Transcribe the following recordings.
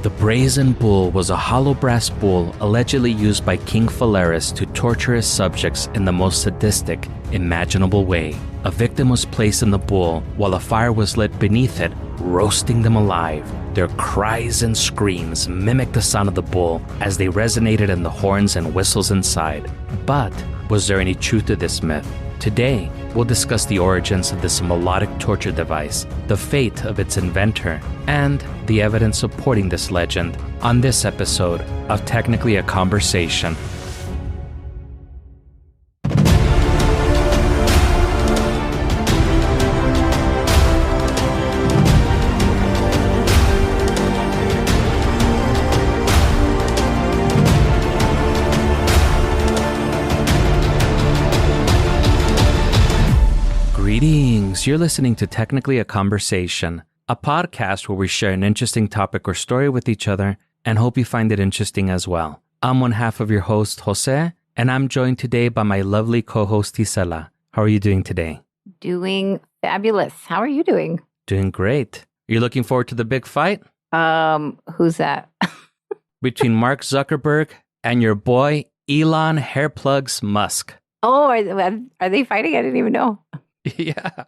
The Brazen Bull was a hollow brass bull allegedly used by King Phalaris to torture his subjects in the most sadistic, imaginable way. A victim was placed in the bull while a fire was lit beneath it, roasting them alive. Their cries and screams mimicked the sound of the bull as they resonated in the horns and whistles inside. But was there any truth to this myth? Today, we'll discuss the origins of this melodic torture device, the fate of its inventor, and the evidence supporting this legend on this episode of Technically a Conversation. Greetings, you're listening to Technically a Conversation, a podcast where we share an interesting topic or story with each other and hope you find it interesting as well. I'm one half of your host, Jose, and I'm joined today by my lovely co-host, Isela. How are you doing today? Doing fabulous. How are you doing? Doing great. You're looking forward to the big fight? Who's that? Between Mark Zuckerberg and your boy, Elon Hairplugs Musk. Oh, are they fighting? I didn't even know. Yeah.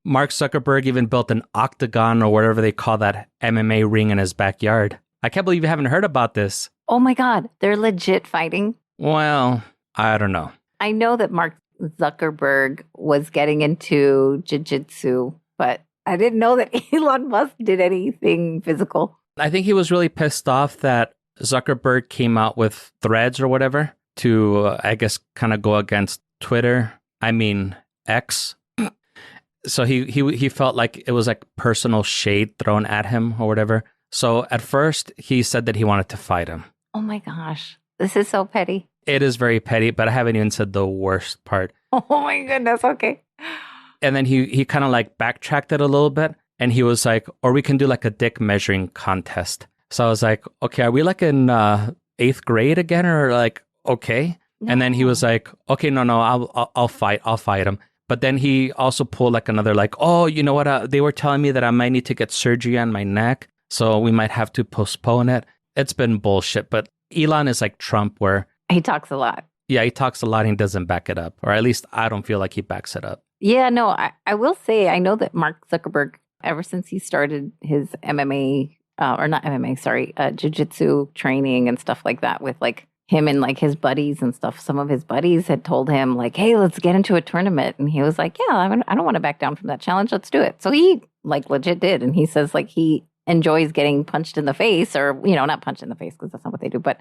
Mark Zuckerberg even built an octagon or whatever they call that MMA ring in his backyard. I can't believe you haven't heard about this. Oh my God, they're legit fighting? Well, I don't know. I know that Mark Zuckerberg was getting into jiu-jitsu, but I didn't know that Elon Musk did anything physical. I think he was really pissed off that Zuckerberg came out with Threads or whatever to, I guess, kind of go against Twitter. I mean, X. So he felt like it was like personal shade thrown at him or whatever. So at first he said that he wanted to fight him. Oh my gosh. This is so petty. It is very petty, but I haven't even said the worst part. Oh my goodness. Okay. And then he kind of like backtracked it a little bit and he was like, or we can do like a dick measuring contest. So I was like, okay, are we like in 8th grade again or like, okay. No. And then he was like, okay, no, I'll fight him. But then he also pulled like another like, oh, you know what? They were telling me that I might need to get surgery on my neck. So we might have to postpone it. It's been bullshit. But Elon is like Trump where... He talks a lot. Yeah, he talks a lot and he doesn't back it up. Or at least I don't feel like he backs it up. Yeah, no, I will say, I know that Mark Zuckerberg, ever since he started his jiu-jitsu training and stuff like that with like him and like his buddies and stuff. Some of his buddies had told him like, hey, let's get into a tournament. And he was like, yeah, I don't want to back down from that challenge. Let's do it. So he like legit did. And he says like he enjoys getting punched in the face or, not punched in the face because that's not what they do. But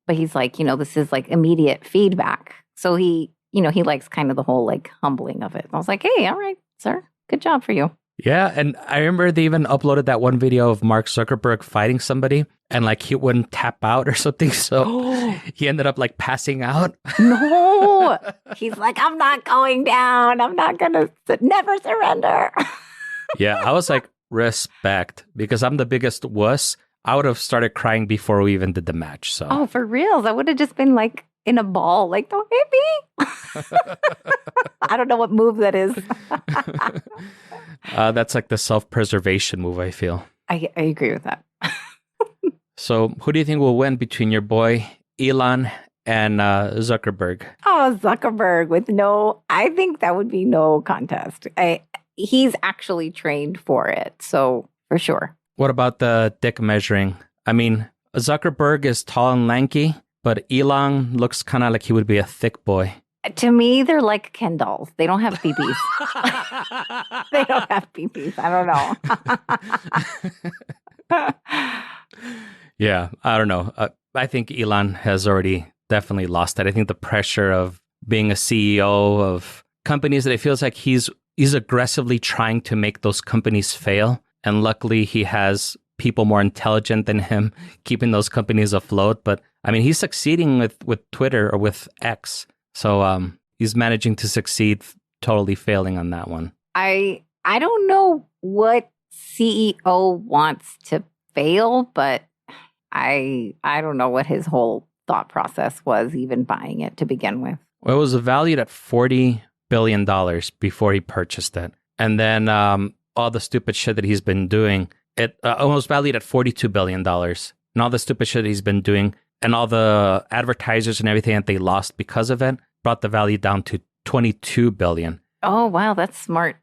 he's like, this is like immediate feedback. So he likes kind of the whole like humbling of it. And I was like, hey, all right, sir. Good job for you. Yeah, and I remember they even uploaded that one video of Mark Zuckerberg fighting somebody and like he wouldn't tap out or something. So he ended up like passing out. No, he's like, I'm not going down. I'm not going to never surrender. Yeah, I was like, respect, because I'm the biggest wuss. I would have started crying before we even did the match. So. Oh, for real? I would have just been like in a ball, like, don't hit me. I don't know what move that is. That's like the self-preservation move, I feel. I agree with that. So who do you think will win between your boy Elon and Zuckerberg? Oh, Zuckerberg I think that would be no contest. He's actually trained for it. So for sure. What about the dick measuring? I mean, Zuckerberg is tall and lanky, but Elon looks kind of like he would be a thick boy. To me, they're like Ken dolls. They don't have BBs. They don't have BBs. I don't know. Yeah, I don't know. I think Elon has already definitely lost it. I think the pressure of being a CEO of companies that it feels like he's aggressively trying to make those companies fail. And luckily, he has people more intelligent than him keeping those companies afloat. But I mean, he's succeeding with Twitter or with X. So he's managing to succeed, totally failing on that one. I don't know what CEO wants to fail, but I don't know what his whole thought process was even buying it to begin with. Well, it was valued at $40 billion before he purchased it. And then all the stupid shit that he's been doing, It was valued at $42 billion. And all the stupid shit he's been doing and all the advertisers and everything that they lost because of it brought the value down to $22 billion. Oh, wow. That's smart.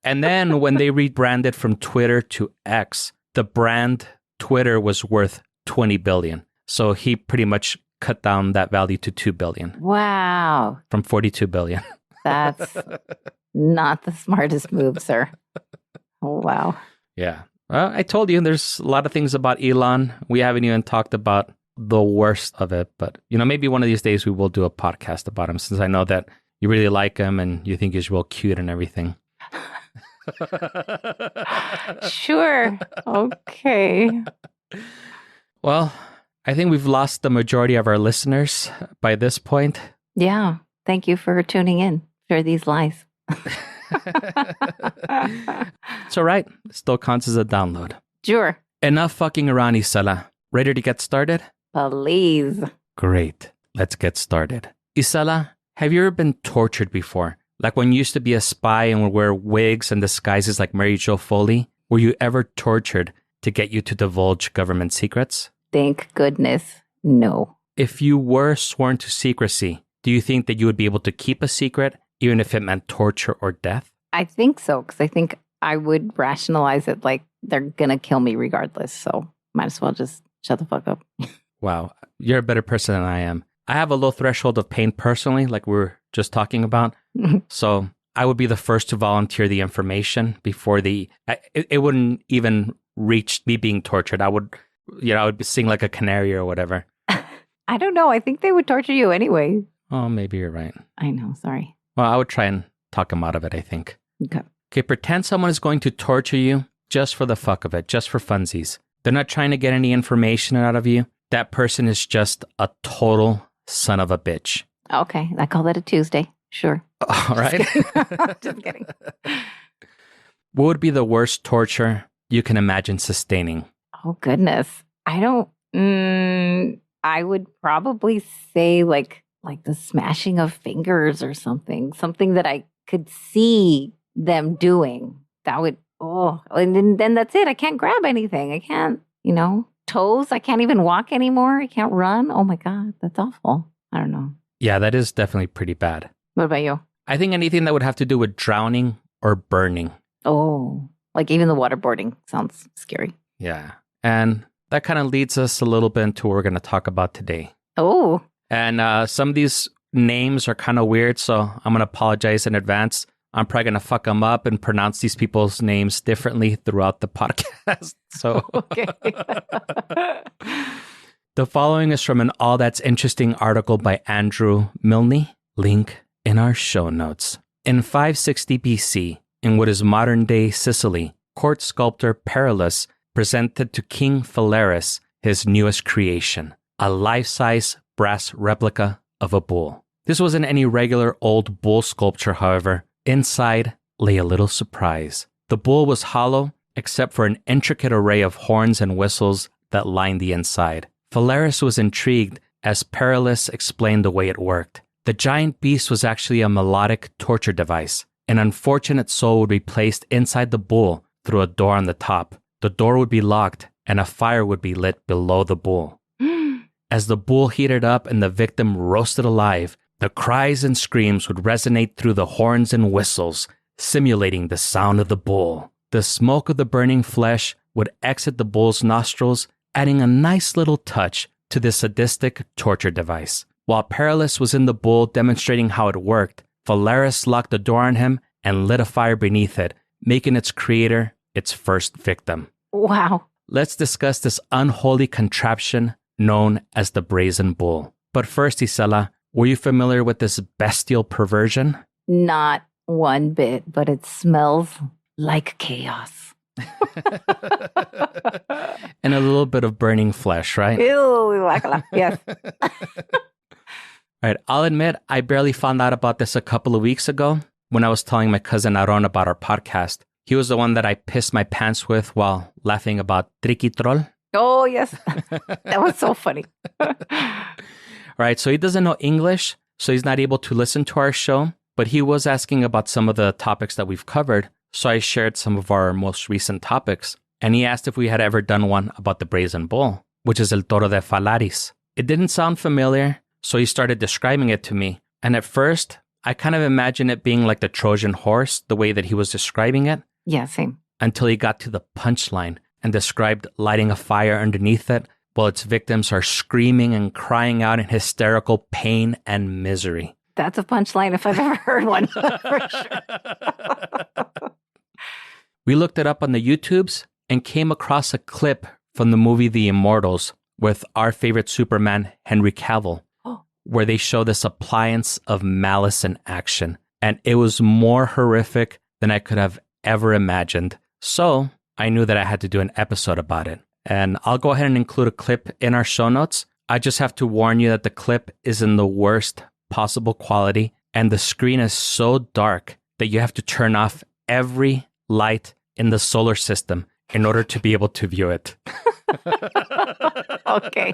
And then when they rebranded from Twitter to X, the brand Twitter was worth $20 billion. So he pretty much cut down that value to $2 billion. Wow. From $42 billion. That's not the smartest move, sir. Oh, wow. Yeah. Well, I told you there's a lot of things about Elon. We haven't even talked about the worst of it. But, maybe one of these days we will do a podcast about him, since I know that you really like him and you think he's real cute and everything. Sure. Okay. Well, I think we've lost the majority of our listeners by this point. Yeah. Thank you for tuning in for these lies. It's all right. It still counts as a download. Sure. Enough fucking around, Isela. Ready to get started? Please. Great. Let's get started. Isela, have you ever been tortured before? Like when you used to be a spy and would wear wigs and disguises like Mary Jo Foley? Were you ever tortured to get you to divulge government secrets? Thank goodness, no. If you were sworn to secrecy, do you think that you would be able to keep a secret, even if it meant torture or death? I think so, because I think I would rationalize it like they're going to kill me regardless. So might as well just shut the fuck up. Wow. You're a better person than I am. I have a low threshold of pain personally, like we were just talking about. So I would be the first to volunteer the information before it wouldn't even reach me being tortured. I would be sing like a canary or whatever. I don't know. I think they would torture you anyway. Oh, maybe you're right. I know. Sorry. Well, I would try and talk him out of it, I think. Okay. Pretend someone is going to torture you just for the fuck of it, just for funsies. They're not trying to get any information out of you. That person is just a total son of a bitch. Okay. I call that a Tuesday. Sure. All right. Just kidding. What would be the worst torture you can imagine sustaining? Oh, goodness. I would probably say like the smashing of fingers or something that I could see them doing. That would, and then that's it. I can't grab anything. I can't, toes. I can't even walk anymore. I can't run. Oh my God, that's awful. I don't know. Yeah, that is definitely pretty bad. What about you? I think anything that would have to do with drowning or burning. Oh, like even the waterboarding sounds scary. Yeah. And that kind of leads us a little bit into what we're going to talk about today. Oh. And some of these names are kind of weird, so I'm going to apologize in advance. I'm probably going to fuck them up and pronounce these people's names differently throughout the podcast. So, okay. The following is from an All That's Interesting article by Andrew Milne. Link in our show notes. In 560 BC, in what is modern-day Sicily, court sculptor Perillus presented to King Phalaris his newest creation, a life-size brass replica of a bull. This wasn't any regular old bull sculpture, however. Inside lay a little surprise. The bull was hollow, except for an intricate array of horns and whistles that lined the inside. Phalaris was intrigued as Perillus explained the way it worked. The giant beast was actually a melodic torture device. An unfortunate soul would be placed inside the bull through a door on the top. The door would be locked, and a fire would be lit below the bull. As the bull heated up and the victim roasted alive, the cries and screams would resonate through the horns and whistles, simulating the sound of the bull. The smoke of the burning flesh would exit the bull's nostrils, adding a nice little touch to this sadistic torture device. While Perillus was in the bull demonstrating how it worked, Phalaris locked the door on him and lit a fire beneath it, making its creator its first victim. Wow. Let's discuss this unholy contraption known as the Brazen Bull. But first, Isela, were you familiar with this bestial perversion? Not one bit, but it smells like chaos. And a little bit of burning flesh, right? Ew, yes. All right, I'll admit I barely found out about this a couple of weeks ago when I was telling my cousin Aaron about our podcast. He was the one that I pissed my pants with while laughing about Tricky Troll. Oh, yes. That was so funny. All right, so he doesn't know English, so he's not able to listen to our show, but he was asking about some of the topics that we've covered, so I shared some of our most recent topics. and he asked if we had ever done one about the Brazen Bull, which is El Toro de Phalaris. It didn't sound familiar, so he started describing it to me. And at first, I kind of imagined it being like the Trojan horse, the way that he was describing it. Yeah, same. Until he got to the punchline and described lighting a fire underneath it while its victims are screaming and crying out in hysterical pain and misery. That's a punchline if I've ever heard one, for sure. We looked it up on the YouTubes and came across a clip from the movie The Immortals with our favorite Superman, Henry Cavill, where they show this appliance of malice in action. And it was more horrific than I could have ever imagined. So I knew that I had to do an episode about it. And I'll go ahead and include a clip in our show notes. I just have to warn you that the clip is in the worst possible quality, and the screen is so dark that you have to turn off every light in the solar system in order to be able to view it. Okay.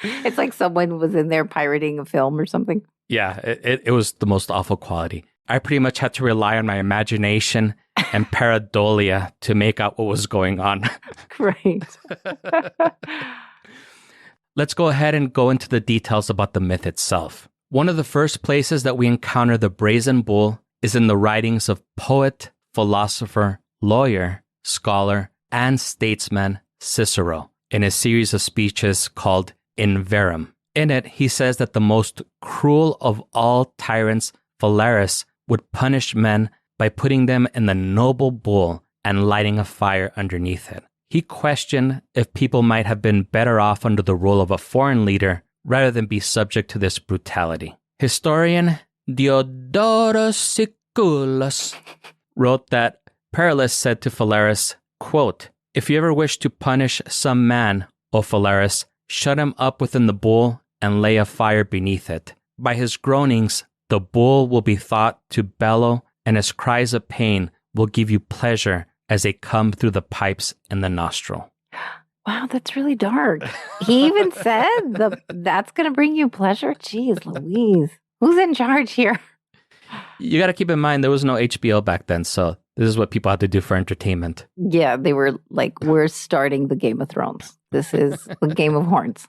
It's like someone was in there pirating a film or something. Yeah, it was the most awful quality. I pretty much had to rely on my imagination and pareidolia to make out what was going on. Great. Let's go ahead and go into the details about the myth itself. One of the first places that we encounter the Brazen Bull is in the writings of poet, philosopher, lawyer, scholar, and statesman Cicero in a series of speeches called In Verum. In it, he says that the most cruel of all tyrants, Phalaris, would punish men by putting them in the noble bull and lighting a fire underneath it. He questioned if people might have been better off under the rule of a foreign leader rather than be subject to this brutality. Historian Diodorus Siculus wrote that Perillus said to Phalaris, quote, "If you ever wish to punish some man, O Phalaris, shut him up within the bull and lay a fire beneath it. By his groanings, the bull will be thought to bellow, and his cries of pain will give you pleasure as they come through the pipes in the nostril." Wow, that's really dark. He even said that's going to bring you pleasure? Jeez Louise. Who's in charge here? You got to keep in mind, there was no HBO back then, so this is what people had to do for entertainment. Yeah, they were like, we're starting the Game of Thrones. This is the Game of Horns.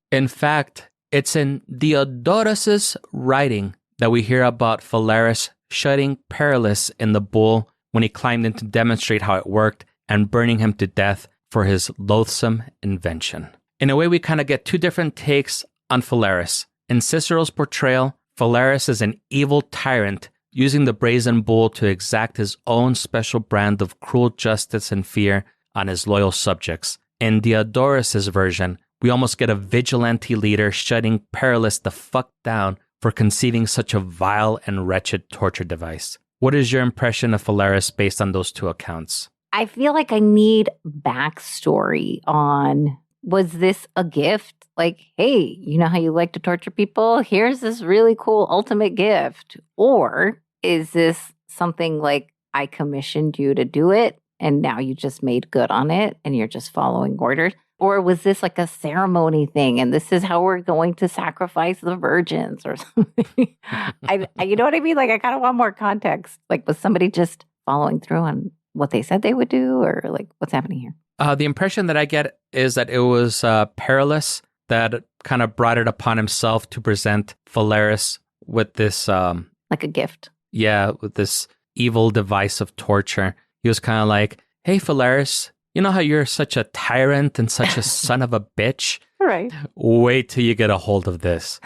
In fact, it's in Diodorus's writing that we hear about Phalaris shutting Perillus in the bull when he climbed in to demonstrate how it worked and burning him to death for his loathsome invention. In a way, we kind of get two different takes on Phalaris. In Cicero's portrayal, Phalaris is an evil tyrant using the Brazen Bull to exact his own special brand of cruel justice and fear on his loyal subjects. In Diodorus's version, we almost get a vigilante leader shutting Perillus the fuck down for conceiving such a vile and wretched torture device. What is your impression of Phalaris based on those two accounts? I feel like I need backstory on, was this a gift? Like, hey, you know how you like to torture people? Here's this really cool ultimate gift. Or is this something like I commissioned you to do it and now you just made good on it and you're just following orders? Or was this like a ceremony thing and this is how we're going to sacrifice the virgins or something? You know what I mean? Like, I kind of want more context. Like, was somebody just following through on what they said they would do, or like what's happening here? The impression that I get is that it was Perillus that kind of brought it upon himself to present Phalaris with this... like a gift. Yeah, with this evil device of torture. He was kind of like, hey, Phalaris, you know how you're such a tyrant and such a son of a bitch? Right. Wait till you get a hold of this.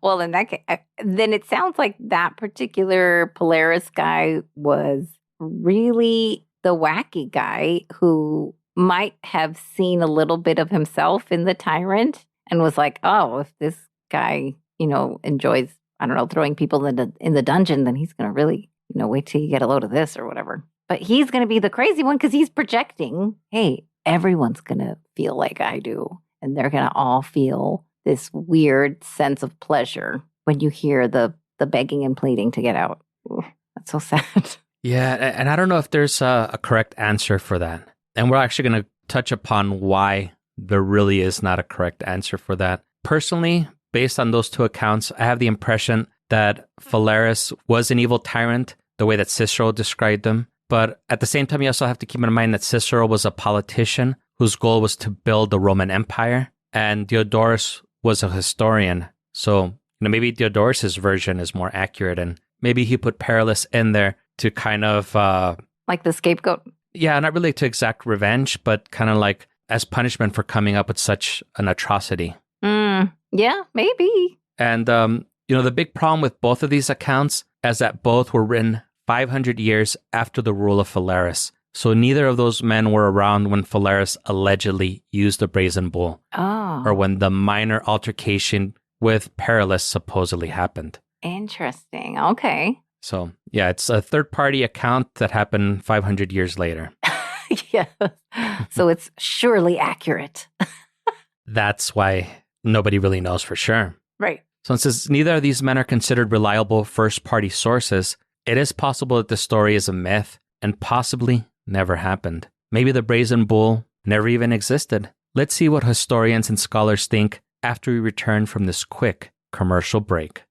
Well, in that case, then it sounds like that particular Phalaris guy was really the wacky guy who might have seen a little bit of himself in the tyrant and was like, oh, if this guy, enjoys, I don't know, throwing people in the dungeon, then he's going to really, wait till you get a load of this or whatever. But he's going to be the crazy one because he's projecting, hey, everyone's going to feel like I do. And they're going to all feel this weird sense of pleasure when you hear the begging and pleading to get out. Ooh, that's so sad. Yeah, and I don't know if there's a correct answer for that. And we're actually going to touch upon why there really is not a correct answer for that. Personally, based on those two accounts, I have the impression that Phalaris was an evil tyrant, the way that Cicero described him, But at the same time, you also have to keep in mind that Cicero was a politician whose goal was to build the Roman Empire, and Diodorus was a historian. So, maybe Diodorus's version is more accurate, and maybe he put Perillus in there to kind of... like the scapegoat? Yeah, not really to exact revenge, but kind of like as punishment for coming up with such an atrocity. Yeah, maybe. And, the big problem with both of these accounts is that both were written 500 years after the rule of Phalaris. So neither of those men were around when Phalaris allegedly used the Brazen Bull, or when the minor altercation with Perillus supposedly happened. Interesting. Okay. So, yeah, it's a third-party account that happened 500 years later. Yes. So it's surely accurate. That's why nobody really knows for sure. Right. So since neither of these men are considered reliable first-party sources, it is possible that the story is a myth and possibly never happened. Maybe the Brazen Bull never even existed. Let's see what historians and scholars think after we return from this quick commercial break.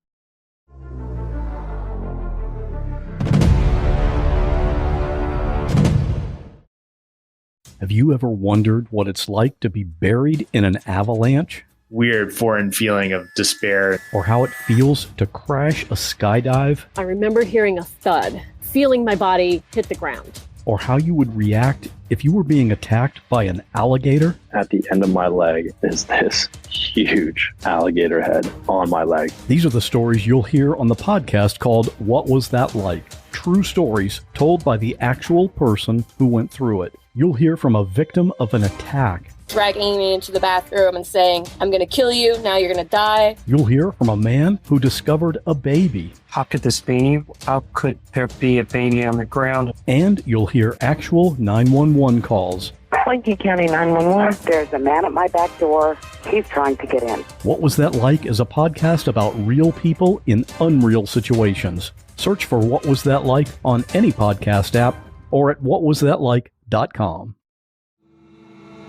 Have you ever wondered what it's like to be buried in an avalanche? Weird foreign feeling of despair. Or how it feels to crash a skydive? I remember hearing a thud, feeling my body hit the ground. Or how you would react if you were being attacked by an alligator? At the end of my leg is this huge alligator head on my leg. These are the stories you'll hear on the podcast called What Was That Like? True stories told by the actual person who went through it. You'll hear from a victim of an attack. Dragging me into the bathroom and saying, I'm going to kill you, now you're going to die. You'll hear from a man who discovered a baby. How could this be? How could there be a baby on the ground? And you'll hear actual 911 calls. Lincoln County 911. There's a man at my back door. He's trying to get in. What Was That Like is a podcast about real people in unreal situations. Search for What Was That Like on any podcast app or at whatwasthatlike.com.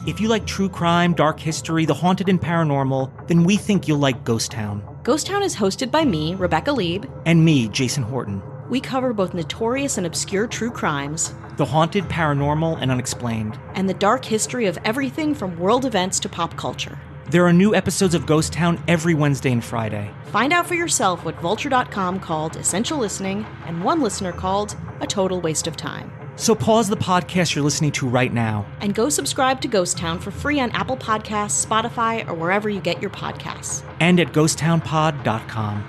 If you like true crime, dark history, the haunted and paranormal, then we think you'll like Ghost Town. Ghost Town is hosted by me, Rebecca Lieb. And me, Jason Horton. We cover both notorious and obscure true crimes, the haunted, paranormal, and unexplained, and the dark history of everything from world events to pop culture. There are new episodes of Ghost Town every Wednesday and Friday. Find out for yourself what Vulture.com called essential listening and one listener called a total waste of time. So pause the podcast you're listening to right now. And go subscribe to Ghost Town for free on Apple Podcasts, Spotify, or wherever you get your podcasts. And at ghosttownpod.com.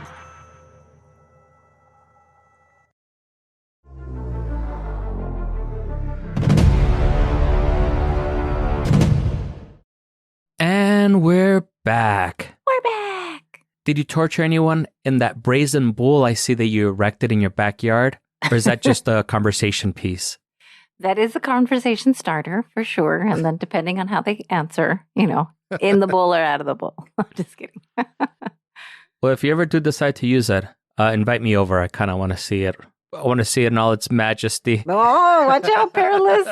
And we're back. We're back. Did you torture anyone in that Brazen Bull I see that you erected in your backyard? Or is that just a conversation piece? That is a conversation starter for sure. And then depending on how they answer, in the bull or out of the bull. I'm just kidding. Well, if you ever do decide to use it, invite me over. I kind of want to see it. I want to see it in all its majesty. Oh, watch out, Perilous.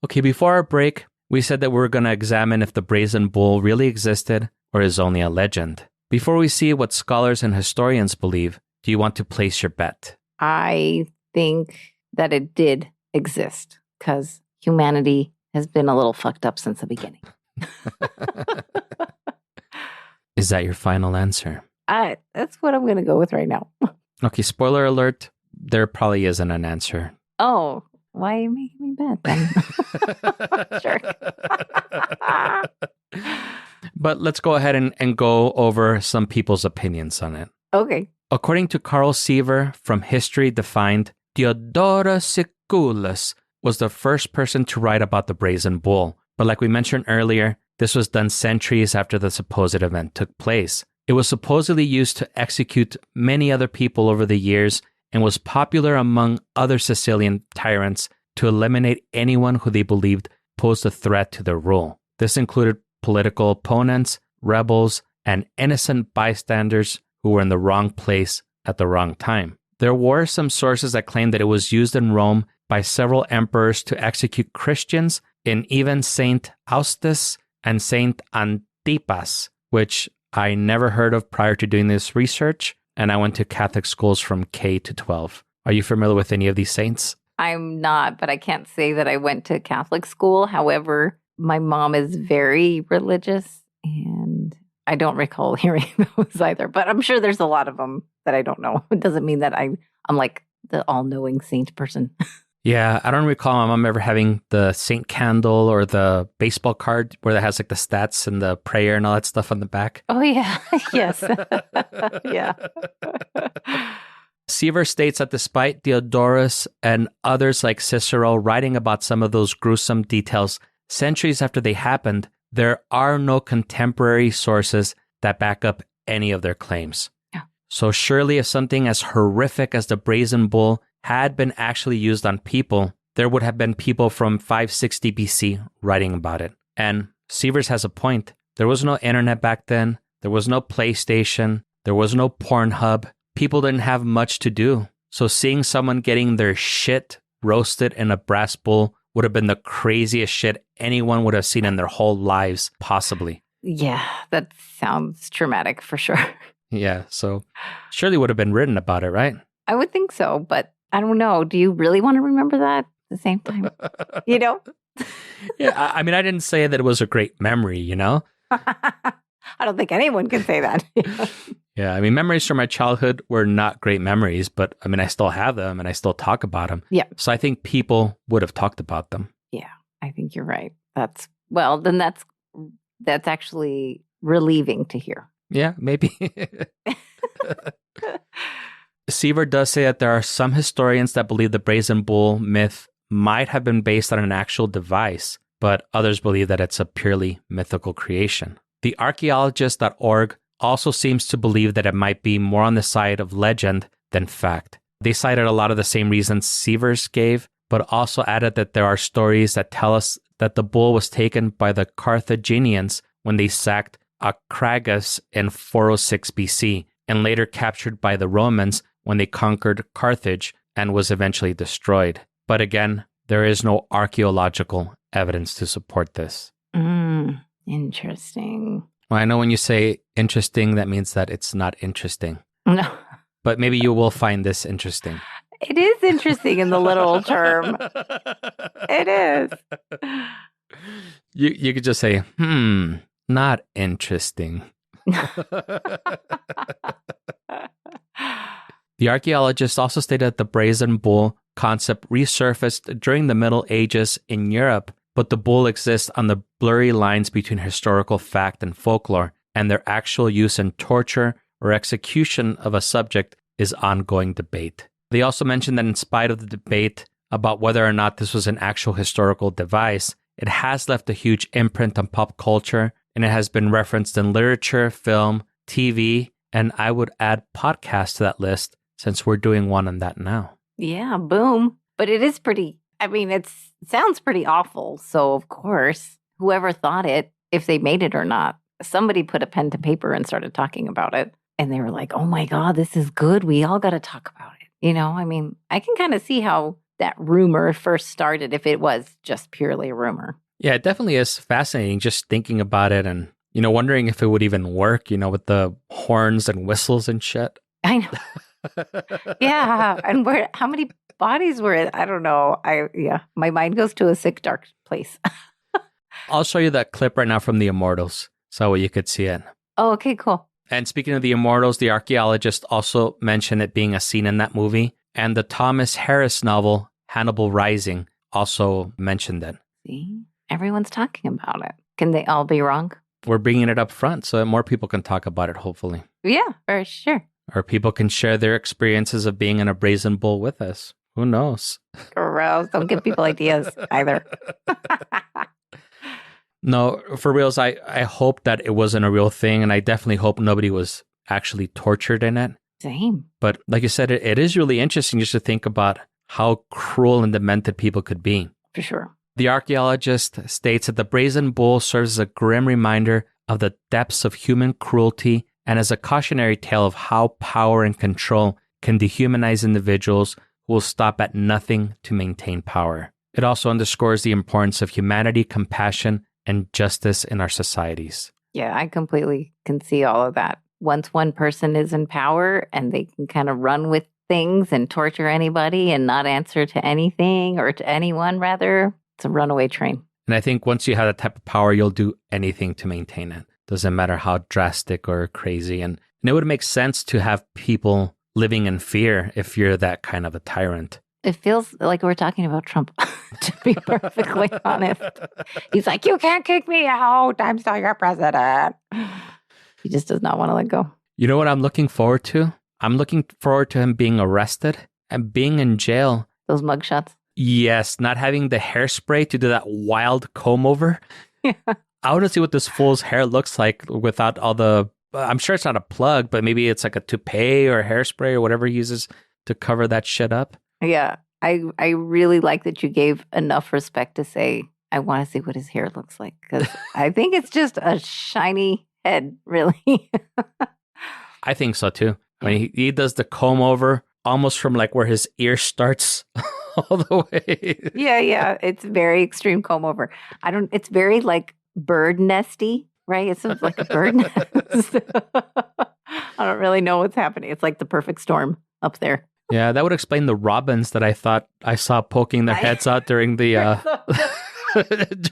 Okay, before our break, we said that we were going to examine if the Brazen Bull really existed or is only a legend. Before we see what scholars and historians believe, do you want to place your bet? I think that it did exist because humanity has been a little fucked up since the beginning. Is that your final answer? That's what I'm going to go with right now. Okay, spoiler alert, there probably isn't an answer. Oh, why are you making me bet then? Sure. But let's go ahead and go over some people's opinions on it. Okay. According to Carl Seaver from History Defined, Diodorus Siculus was the first person to write about the Brazen Bull. But like we mentioned earlier, this was done centuries after the supposed event took place. It was supposedly used to execute many other people over the years and was popular among other Sicilian tyrants to eliminate anyone who they believed posed a threat to their rule. This included political opponents, rebels, and innocent bystanders who were in the wrong place at the wrong time. There were some sources that claimed that it was used in Rome by several emperors to execute Christians, and even Saint Austus and Saint Antipas, which I never heard of prior to doing this research, and I went to Catholic schools from K to 12. Are you familiar with any of these saints? I'm not, but I can't say that I went to Catholic school. However, my mom is very religious, and I don't recall hearing those either. But I'm sure there's a lot of them that I don't know. It doesn't mean that I'm like the all-knowing saint person. Yeah, I don't recall my mom ever having the saint candle or the baseball card where that has like the stats and the prayer and all that stuff on the back. Oh, yeah. Yes. Yeah. Seaver states that despite Diodorus and others like Cicero writing about some of those gruesome details centuries after they happened, there are no contemporary sources that back up any of their claims. Yeah. So surely if something as horrific as the Brazen Bull had been actually used on people, there would have been people from 560 BC writing about it. And Sievers has a point. There was no internet back then. There was no PlayStation. There was no Pornhub. People didn't have much to do. So seeing someone getting their shit roasted in a brass bull would have been the craziest shit anyone would have seen in their whole lives, possibly. Yeah, that sounds traumatic for sure. Yeah, so surely would have been written about it, right? I would think so, but I don't know. Do you really want to remember that at the same time? You know? Yeah, I mean, I didn't say that it was a great memory, you know? I don't think anyone can say that. Yeah, I mean, memories from my childhood were not great memories, but I mean, I still have them and I still talk about them. Yeah. So I think people would have talked about them. Yeah, I think you're right. That's actually relieving to hear. Yeah, maybe. Seaver does say that there are some historians that believe the Brazen Bull myth might have been based on an actual device, but others believe that it's a purely mythical creation. The archaeologist.org also seems to believe that it might be more on the side of legend than fact. They cited a lot of the same reasons Sievers gave, but also added that there are stories that tell us that the bull was taken by the Carthaginians when they sacked Acragas in 406 BC, and later captured by the Romans when they conquered Carthage and was eventually destroyed. But again, there is no archaeological evidence to support this. Interesting. Well, I know when you say interesting, that means that it's not interesting. No. But maybe you will find this interesting. It is interesting in the literal term. It is. You could just say, not interesting. The archaeologist also stated that the Brazen Bull concept resurfaced during the Middle Ages in Europe, but the bull exists on the blurry lines between historical fact and folklore, and their actual use in torture or execution of a subject is ongoing debate. They also mentioned that in spite of the debate about whether or not this was an actual historical device, it has left a huge imprint on pop culture, and it has been referenced in literature, film, TV, and I would add podcasts to that list since we're doing one on that now. Yeah, boom. But it is pretty, it sounds pretty awful. So, of course, whoever thought it, if they made it or not, somebody put a pen to paper and started talking about it. And they were like, oh my God, this is good. We all got to talk about it. You know, I can kind of see how that rumor first started if it was just purely a rumor. Yeah, it definitely is fascinating just thinking about it and, wondering if it would even work, with the horns and whistles and shit. I know. Yeah. And how many bodies were it? I don't know. My mind goes to a sick, dark place. I'll show you that clip right now from The Immortals so you could see it. Oh, okay, cool. And speaking of The Immortals, the archaeologist also mentioned it being a scene in that movie. And the Thomas Harris novel, Hannibal Rising, also mentioned it. See? Everyone's talking about it. Can they all be wrong? We're bringing it up front so that more people can talk about it, hopefully. Yeah, for sure. Or people can share their experiences of being in a Brazen Bull with us. Who knows? Gross. Don't give people ideas either. No, for reals, I hope that it wasn't a real thing, and I definitely hope nobody was actually tortured in it. Same. But like you said, it is really interesting just to think about how cruel and demented people could be. For sure. The archaeologist states that the Brazen Bull serves as a grim reminder of the depths of human cruelty and as a cautionary tale of how power and control can dehumanize individuals who will stop at nothing to maintain power. It also underscores the importance of humanity, compassion, and justice in our societies. Yeah, I completely can see all of that. Once one person is in power and they can kind of run with things and torture anybody and not answer to anything or to anyone, rather. It's a runaway train. And I think once you have that type of power, you'll do anything to maintain it. Doesn't matter how drastic or crazy. And it would make sense to have people living in fear if you're that kind of a tyrant. It feels like we're talking about Trump, to be perfectly honest. He's like, you can't kick me out. I'm still your president. He just does not want to let go. You know what I'm looking forward to? I'm looking forward to him being arrested and being in jail. Those mugshots? Yes, not having the hairspray to do that wild comb over. Yeah. I want to see what this fool's hair looks like without all the... I'm sure it's not a plug, but maybe it's like a toupee or hairspray or whatever he uses to cover that shit up. Yeah. I really like that you gave enough respect to say, I want to see what his hair looks like. Because I think it's just a shiny head, really. I think so too. I mean, he does the comb over almost from like where his ear starts all the way. Yeah. It's very extreme comb over. It's very like bird nesty, right? It's like a bird nest. I don't really know what's happening. It's like the perfect storm up there. Yeah, that would explain the robins that I thought I saw poking their heads out during the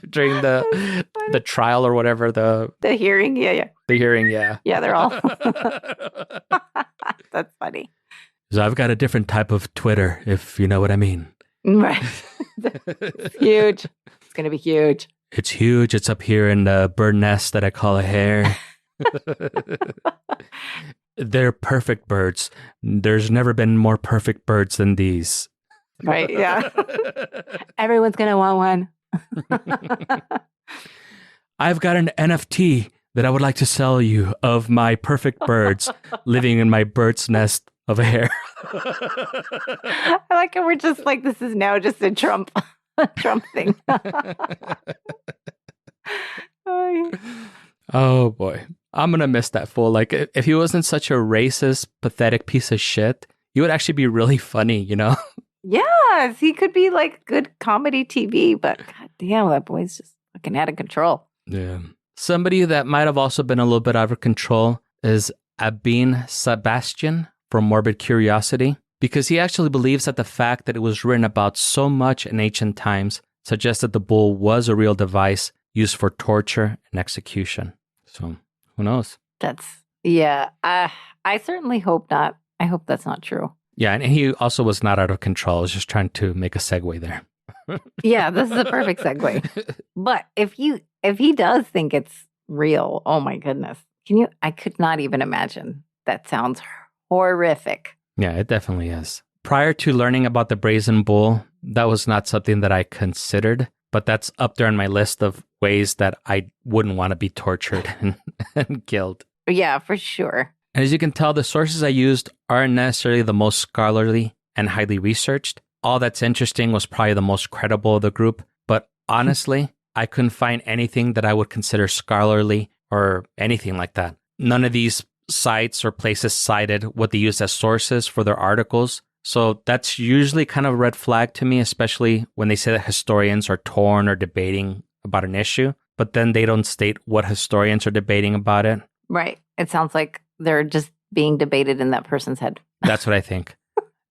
during the trial or whatever, the hearing. Yeah. The hearing, yeah. Yeah, they're all. That's funny. So I've got a different type of Twitter, if you know what I mean. Right. It's huge. It's going to be huge. It's huge. It's up here in the bird nest that I call a hair. They're perfect birds. There's never been more perfect birds than these. Right, yeah. Everyone's going to want one. I've got an NFT that I would like to sell you of my perfect birds living in my bird's nest of a hair. I like how we're just like, this is now just a Trump thing. Oh boy. I'm going to miss that fool. Like, if he wasn't such a racist, pathetic piece of shit, he would actually be really funny, you know? Yes, he could be like good comedy TV, but god damn, that boy's just fucking out of control. Yeah. Somebody that might have also been a little bit out of control is Abin Sebastian from Morbid Curiosity, because he actually believes that the fact that it was written about so much in ancient times suggests that the bull was a real device used for torture and execution. So... who knows? I certainly hope not. I hope that's not true. Yeah, and he also was not out of control. I was just trying to make a segue there. Yeah, this is a perfect segue. But if he does think it's real, oh my goodness. I could not even imagine. That sounds horrific. Yeah, it definitely is. Prior to learning about the Brazen Bull, that was not something that I considered. But that's up there on my list of ways that I wouldn't want to be tortured and killed. Yeah, for sure. And as you can tell, the sources I used aren't necessarily the most scholarly and highly researched. All That's Interesting was probably the most credible of the group. But honestly, I couldn't find anything that I would consider scholarly or anything like that. None of these sites or places cited what they used as sources for their articles. So that's usually kind of a red flag to me, especially when they say that historians are torn or debating about an issue, but then they don't state what historians are debating about it. Right. It sounds like they're just being debated in that person's head. That's what I think.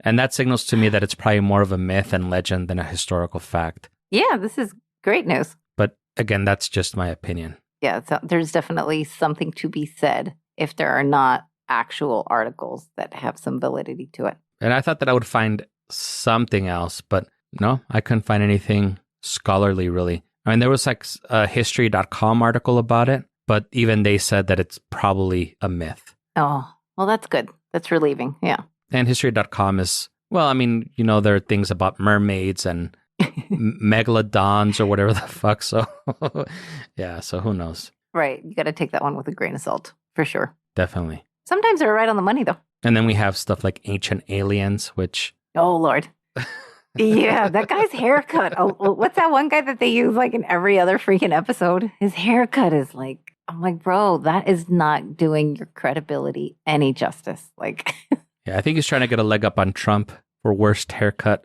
And that signals to me that it's probably more of a myth and legend than a historical fact. Yeah, this is great news. But again, that's just my opinion. Yeah, so there's definitely something to be said if there are not actual articles that have some validity to it. And I thought that I would find something else, but no, I couldn't find anything scholarly, really. I mean, there was like a history.com article about it, but even they said that it's probably a myth. Oh, well, that's good. That's relieving. Yeah. And history.com is, well, I mean, you know, there are things about mermaids and megalodons or whatever the fuck. So, yeah, so who knows? Right. You got to take that one with a grain of salt, for sure. Definitely. Sometimes they're right on the money, though. And then we have stuff like Ancient Aliens, which... oh, Lord. Yeah, that guy's haircut. Oh, what's that one guy that they use like in every other freaking episode? His haircut is like, I'm like, bro, that is not doing your credibility any justice. Like... yeah, I think he's trying to get a leg up on Trump for worst haircut.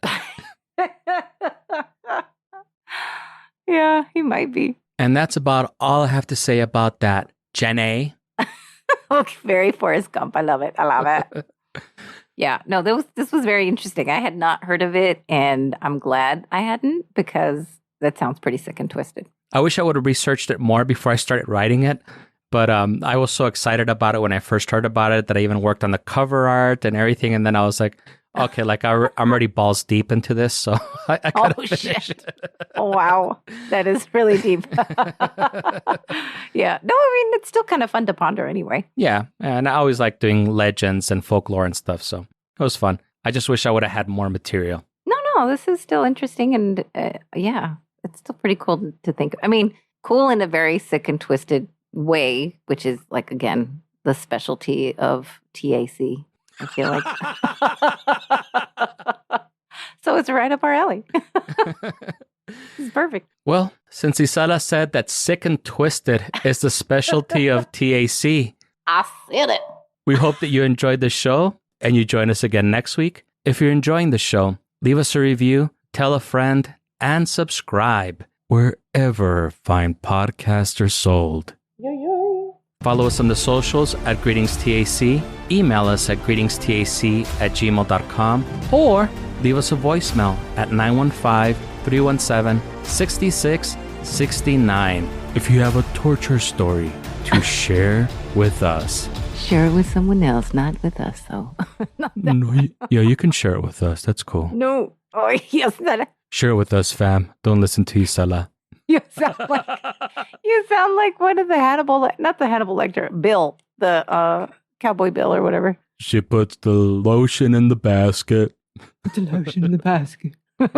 Yeah, he might be. And that's about all I have to say about that. Jenny. Very Forrest Gump. I love it. I love it. Yeah, no, this was very interesting. I had not heard of it, and I'm glad I hadn't because that sounds pretty sick and twisted. I wish I would have researched it more before I started writing it. But I was so excited about it when I first heard about it that I even worked on the cover art and everything. And then I was like, okay, like I'm already balls deep into this. So I gotta finish it. Oh, wow. That is really deep. Yeah. No, I mean, it's still kind of fun to ponder anyway. Yeah. And I always like doing legends and folklore and stuff. So it was fun. I just wish I would have had more material. No, this is still interesting. And yeah, it's still pretty cool to think. I mean, cool in a very sick and twisted way, which is like, again, the specialty of TAC. I feel like. So it's right up our alley. It's perfect. Well, since Isala said that sick and twisted is the specialty of TAC, I said it. we hope that you enjoyed the show and you join us again next week. If you're enjoying the show, leave us a review, tell a friend, and subscribe wherever fine podcasts are sold. Follow us on the socials at GreetingsTAC, email us at greetingstac@gmail.com, or leave us a voicemail at 915-317-6669 if you have a torture story to share with us. Share it with someone else, not with us, though. No, yeah, you can share it with us. That's cool. No. Oh, yes. Share it with us, fam. Don't listen to Isala. You sound like one of the not the Hannibal Lecter, Bill, the Cowboy Bill or whatever. She puts the lotion in the basket. The lotion in the basket. Gross.